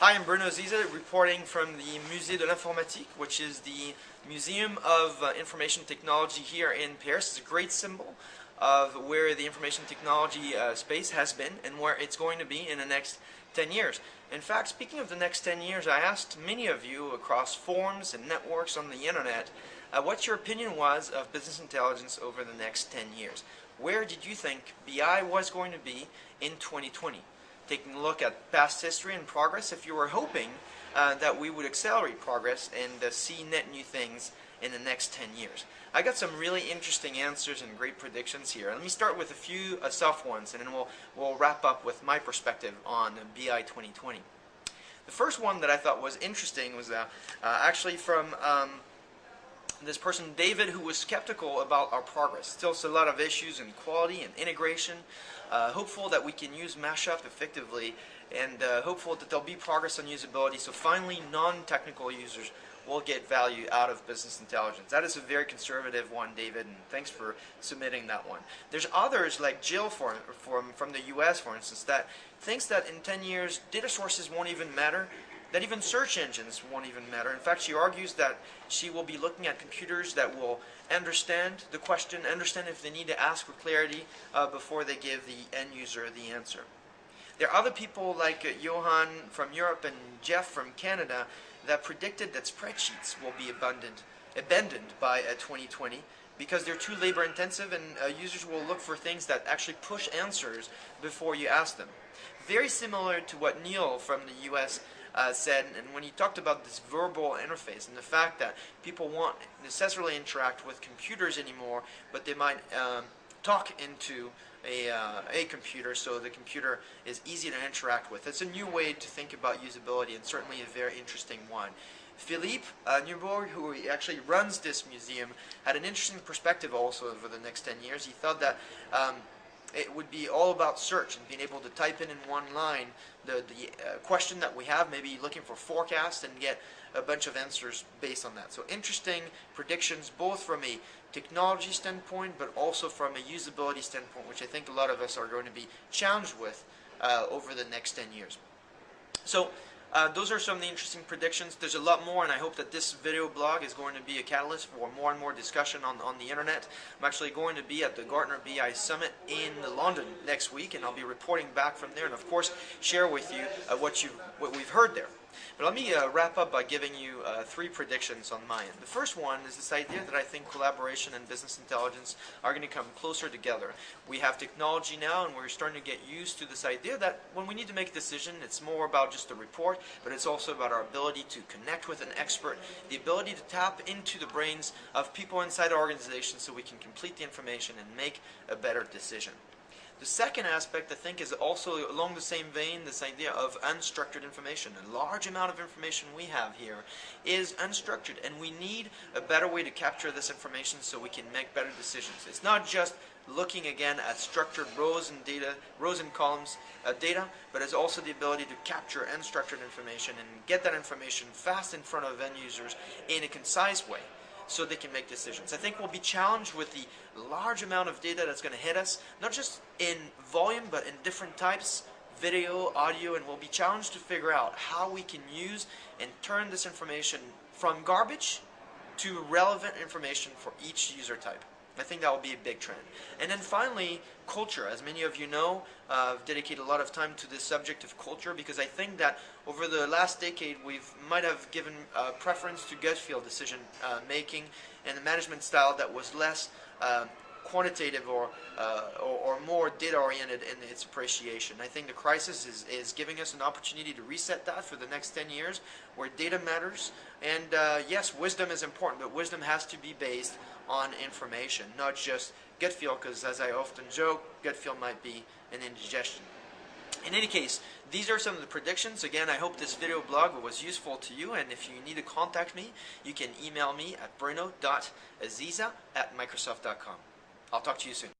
Hi, I'm Bruno Ziza, reporting from the Musée de l'Informatique, which is the Museum of Information Technology here in Paris. It's a great symbol of where the information technology space has been and where it's going to be in the next 10 years. In fact, speaking of the next 10 years, I asked many of you across forums and networks on the internet what your opinion was of business intelligence over the next 10 years. Where did you think BI was going to be in 2020? Taking a look at past history and progress, if you were hoping that we would accelerate progress and see net new things in the next 10 years. I got some really interesting answers and great predictions here. Let me start with a few soft ones, and then we'll wrap up with my perspective on BI 2020. The first one that I thought was interesting was actually from this person, David, who was skeptical about our progress. Still a lot of issues in quality and integration. Hopeful that we can use mashup effectively, and hopeful that there'll be progress on usability, so finally non-technical users will get value out of business intelligence. That is a very conservative one, David, and thanks for submitting that one. There's others like Jill from the US, for instance, that thinks that in 10 years data sources won't even matter, that even search engines won't even matter. In fact, she argues that she will be looking at computers that will understand the question, understand if they need to ask for clarity before they give the end user the answer. There are other people like Johan from Europe and Jeff from Canada that predicted that spreadsheets will be abandoned by 2020 because they're too labor intensive, and users will look for things that actually push answers before you ask them. Very similar to what Neil from the US said, and when he talked about this verbal interface and the fact that people won't necessarily interact with computers anymore, but they might talk into a computer, so the computer is easy to interact with. It's a new way to think about usability, and certainly a very interesting one. Philippe Neubourg, who actually runs this museum, had an interesting perspective also over the next 10 years. He thought that it would be all about search and being able to type in one line the question that we have, maybe looking for forecast, and get a bunch of answers based on that. So interesting predictions, both from a technology standpoint but also from a usability standpoint, which I think a lot of us are going to be challenged with over the next 10 years. So those are some of the interesting predictions. There's a lot more, and I hope that this video blog is going to be a catalyst for more and more discussion on the internet. I'm actually going to be at the Gartner BI Summit in London next week, and I'll be reporting back from there, and of course share with you what we've heard there. But let me wrap up by giving you 3 predictions on my end. The first one is this idea that I think collaboration and business intelligence are going to come closer together. We have technology now, and we're starting to get used to this idea that when we need to make a decision, it's more about just a report, but it's also about our ability to connect with an expert, the ability to tap into the brains of people inside our organization so we can complete the information and make a better decision. The second aspect, I think, is also along the same vein, this idea of unstructured information. A large amount of information we have here is unstructured, and we need a better way to capture this information so we can make better decisions. It's not just looking again at structured rows and columns of data, but it's also the ability to capture unstructured information and get that information fast in front of end users in a concise way, so they can make decisions. I think we'll be challenged with the large amount of data that's going to hit us, not just in volume, but in different types, video, audio, and we'll be challenged to figure out how we can use and turn this information from garbage to relevant information for each user type. I think that will be a big trend. And then finally, culture. As many of you know, I've dedicated a lot of time to this subject of culture because I think that over the last decade we might have given preference to gut feel decision making and a management style that was less quantitative or more data-oriented in its appreciation. I think the crisis is giving us an opportunity to reset that for the next 10 years, where data matters. And yes, wisdom is important, but wisdom has to be based on information, not just gut feel, because as I often joke, gut feel might be an indigestion. In any case, these are some of the predictions. Again, I hope this video blog was useful to you, and if you need to contact me, you can email me at bruno.ziza@microsoft.com. I'll talk to you soon.